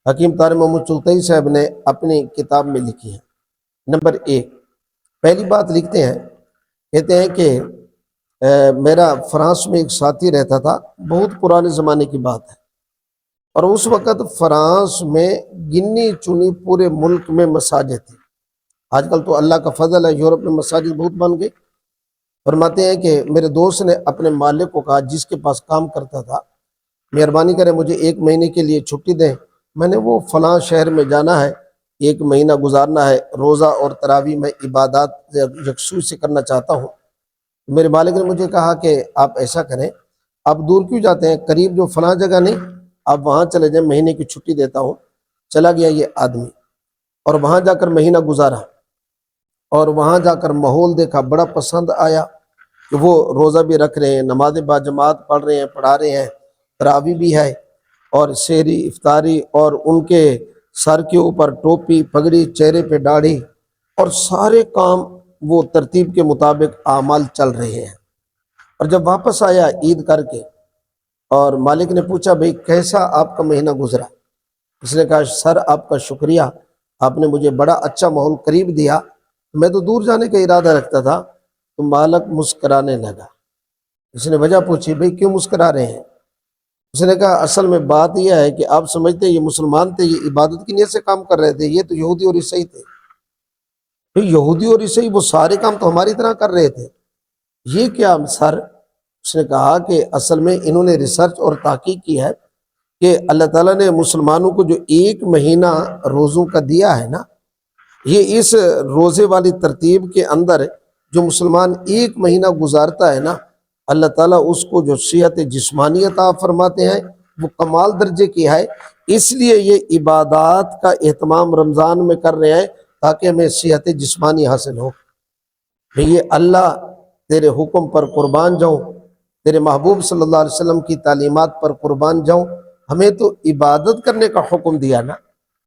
حکیم طارق محمود چغتائی صاحب نے اپنی کتاب میں لکھی ہے۔ نمبر 1، پہلی بات لکھتے ہیں، کہتے ہیں کہ میرا فرانس میں ایک ساتھی رہتا تھا، بہت پرانے زمانے کی بات ہے، اور اس وقت فرانس میں گنی چنی پورے ملک میں مساجد تھی۔ آج کل تو اللہ کا فضل ہے، یورپ میں مساجد بہت بن گئی۔ فرماتے ہیں کہ میرے دوست نے اپنے مالک کو کہا، جس کے پاس کام کرتا تھا، مہربانی کرے مجھے 1 مہینے کے لیے چھٹی دیں، میں نے وہ فلاں شہر میں جانا ہے، 1 مہینہ گزارنا ہے، روزہ اور تراویح میں عبادات یکسوئی سے کرنا چاہتا ہوں۔ میرے مالک نے مجھے کہا کہ آپ ایسا کریں، آپ دور کیوں جاتے ہیں، قریب جو فلاں جگہ نہیں، آپ وہاں چلے جائیں، مہینے کی چھٹی دیتا ہوں۔ چلا گیا یہ آدمی، اور وہاں جا کر مہینہ گزارا، اور وہاں جا کر ماحول دیکھا، بڑا پسند آیا کہ وہ روزہ بھی رکھ رہے ہیں، نماز باجماعت پڑھ رہے ہیں، پڑھا رہے ہیں، تراویح بھی ہے، اور سحری افطاری، اور ان کے سر کے اوپر ٹوپی پگڑی، چہرے پہ داڑھی، اور سارے کام وہ ترتیب کے مطابق اعمال چل رہے ہیں۔ اور جب واپس آیا عید کر کے، اور مالک نے پوچھا بھئی کیسا آپ کا مہینہ گزرا؟ اس نے کہا سر آپ کا شکریہ، آپ نے مجھے بڑا اچھا ماحول قریب دیا، میں تو دور جانے کا ارادہ رکھتا تھا۔ تو مالک مسکرانے لگا۔ اس نے وجہ پوچھی بھئی کیوں مسکرا رہے ہیں؟ اس نے کہا اصل میں بات یہ ہے کہ آپ سمجھتے ہیں یہ مسلمان تھے، یہ عبادت کی نیت سے کام کر رہے تھے، یہ تو یہودی اور عیسائی تھے۔ یہودی اور عیسائی وہ سارے کام تو ہماری طرح کر رہے تھے، یہ کیا سر؟ اس نے کہا کہ اصل میں انہوں نے ریسرچ اور تحقیق کی ہے کہ اللہ تعالیٰ نے مسلمانوں کو جو 1 مہینہ روزوں کا دیا ہے نا، یہ اس روزے والی ترتیب کے اندر جو مسلمان 1 مہینہ گزارتا ہے نا، اللہ تعالیٰ اس کو جو صحت جسمانی عطا فرماتے ہیں، وہ کمال درجے کی ہے۔ اس لیے یہ عبادات کا اہتمام رمضان میں کر رہے ہیں تاکہ ہمیں صحت جسمانی حاصل ہو۔ یہ اللہ تیرے حکم پر قربان جاؤں، تیرے محبوب صلی اللہ علیہ وسلم کی تعلیمات پر قربان جاؤں، ہمیں تو عبادت کرنے کا حکم دیا نا۔